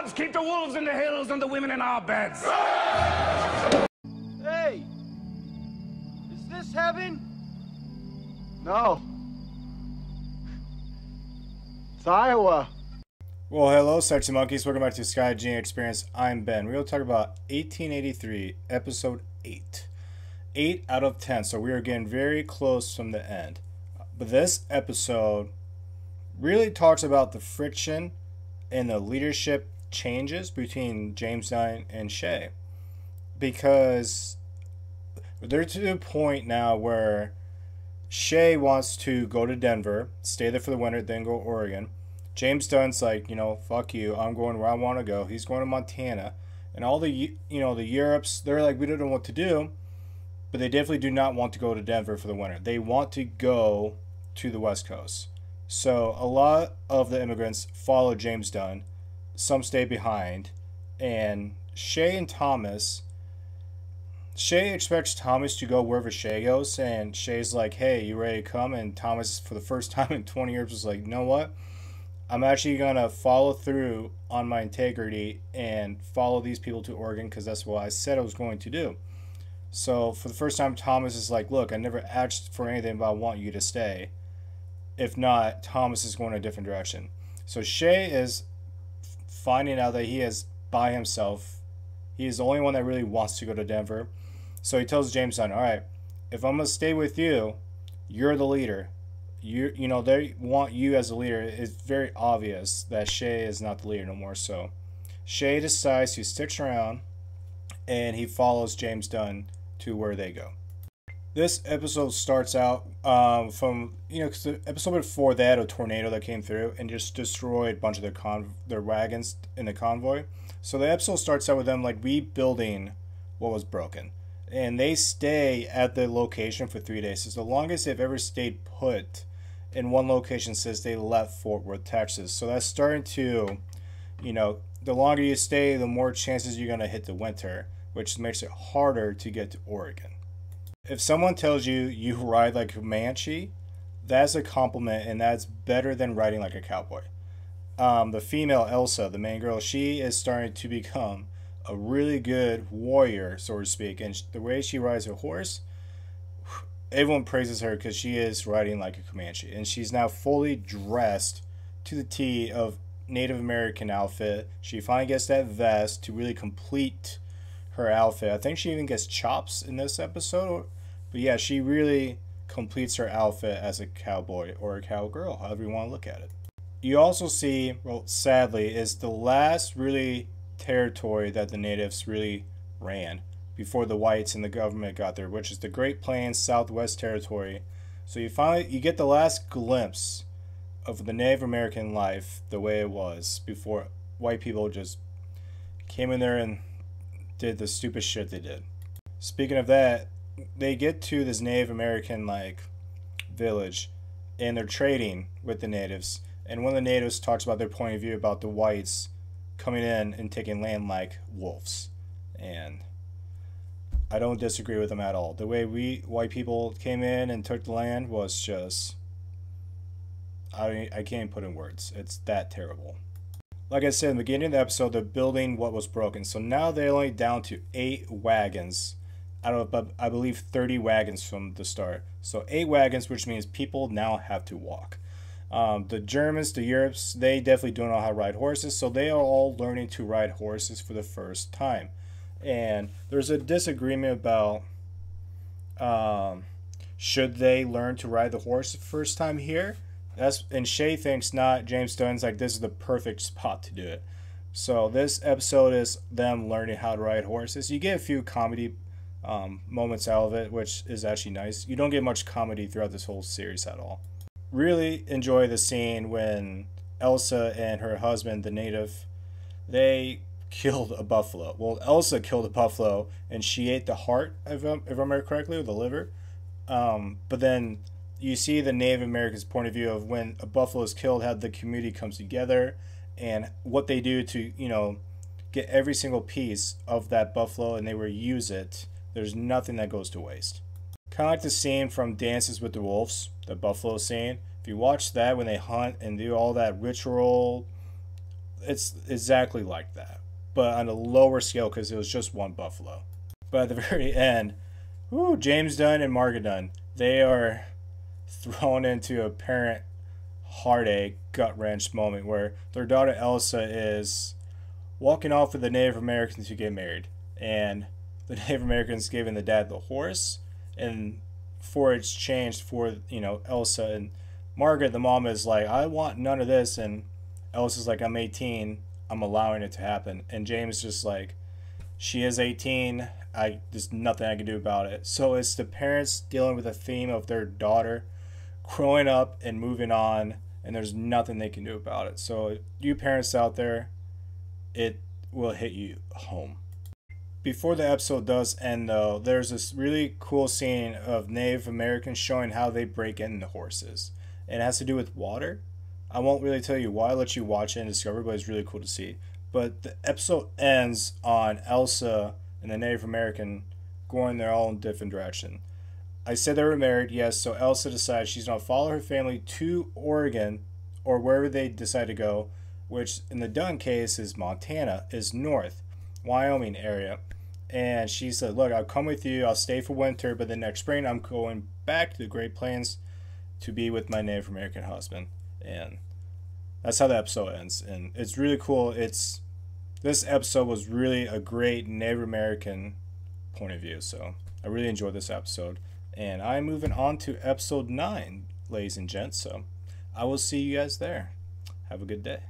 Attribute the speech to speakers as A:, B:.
A: gods keep the wolves in the hills and the women in our beds.
B: Hey! Is this heaven? No. It's Iowa.
C: Well, hello, Sexy Monkeys. Welcome back to Sky Genie Experience. I'm Ben. We're going to talk about 1883, Episode 8. 8 out of 10, so we are getting very close from the end. But this episode really talks about the friction and the leadership changes between James Dunn and Shay. Because they're to the point now where Shay wants to go to Denver, stay there for the winter, then go to Oregon. James Dunn's like, fuck you, I'm going where I want to go. He's going to Montana. And all the, the Europes, they're like, we don't know what to do. But they definitely do not want to go to Denver for the winter. They want to go to the West Coast. So a lot of the immigrants follow James Dunn. Some stay behind. And Shay and Thomas, Shay expects Thomas to go wherever Shay goes. And Shay's like, hey, you ready to come? And Thomas, for the first time in 20 years, was like, you know what? I'm actually going to follow through on my integrity and follow these people to Oregon because that's what I said I was going to do. So for the first time, Thomas is like, look, I never asked for anything, but I want you to stay. If not, Thomas is going a different direction. So Shay is finding out that he is by himself. He is the only one that really wants to go to Denver. So he tells James Dunn, all right, if I'm going to stay with you, you're the leader. They want you as a leader. It's very obvious that Shay is not the leader no more. So Shay decides he sticks around and he follows James Dunn to where they go. This episode starts out from, because the episode before they had a tornado that came through and just destroyed a bunch of their wagons in the convoy. So the episode starts out with them like rebuilding what was broken. And they stay at the location for 3 days. It's the longest they've ever stayed put in one location since they left Fort Worth, Texas. So that's starting to, the longer you stay, the more chances you're going to hit the winter, which makes it harder to get to Oregon. If someone tells you you ride like a Comanche, that's a compliment, and that's better than riding like a cowboy. The female Elsa, the main girl, she is starting to become a really good warrior, so to speak, and the way she rides her horse, everyone praises her because she is riding like a Comanche, and she's now fully dressed to the T of Native American outfit. She finally gets that vest to really complete her outfit. I think she even gets chops in this episode, but yeah, she really completes her outfit as a cowboy or a cowgirl, however you want to look at it. You also see, well, sadly, is the last really territory that the natives really ran before the whites and the government got there, which is the Great Plains Southwest Territory. So you get the last glimpse of the Native American life the way it was before white people just came in there and did the stupid shit they did. Speaking of that, they get to this Native American village and they're trading with the natives, and one of the natives talks about their point of view about the whites coming in and taking land like wolves, and I don't disagree with them at all. The way we white people came in and took the land was just, I can't put in words. It's that terrible. Like I said in the beginning of the episode, they're building what was broken. So now they're only down to 8 wagons out of, I believe, 30 wagons from the start. So 8 wagons, which means people now have to walk. The Germans, the Europes, they definitely don't know how to ride horses. So they are all learning to ride horses for the first time. And there's a disagreement about should they learn to ride the horse the first time here? And Shay thinks not. James Dunn's like, this is the perfect spot to do it. So this episode is them learning how to ride horses. You get a few comedy moments out of it, which is actually nice. You don't get much comedy throughout this whole series at all. Really enjoy the scene when Elsa and her husband, the native, they killed a buffalo. Well, Elsa killed a buffalo and she ate the heart, if I remember correctly, or the liver. But then you see the Native Americans' point of view of when a buffalo is killed, how the community comes together and what they do to, get every single piece of that buffalo and they reuse it. There's nothing that goes to waste. Kind of like the scene from Dances with the Wolves, the buffalo scene. If you watch that when they hunt and do all that ritual, it's exactly like that, but on a lower scale because it was just one buffalo. But at the very end, whoo, James Dunn and Margaret Dunn, they are thrown into a parent heartache, gut wrench moment where their daughter Elsa is walking off with the Native Americans to get married, and the Native Americans giving the dad the horse, and for it's changed for Elsa, and Margaret, the mom, is like, I want none of this, and Elsa's like, I'm 18, I'm allowing it to happen, and James just like, she is 18. There's nothing I can do about it. So it's the parents dealing with the theme of their daughter growing up and moving on, and there's nothing they can do about it. So you parents out there, it will hit you home. Before the episode does end though, there's this really cool scene of Native Americans showing how they break into horses. And it has to do with water. I won't really tell you why, I'll let you watch it and discover, but it's really cool to see. But the episode ends on Elsa and the Native American going their own different direction. I said they were married, yes, so Elsa decides she's going to follow her family to Oregon or wherever they decide to go, which in the Dunn case is Montana, is north, Wyoming area. And she said, look, I'll come with you, I'll stay for winter, but then next spring I'm going back to the Great Plains to be with my Native American husband. And that's how the episode ends. And it's really cool. This episode was really a great Native American point of view. So I really enjoyed this episode. And I'm moving on to episode 9, ladies and gents. So I will see you guys there. Have a good day.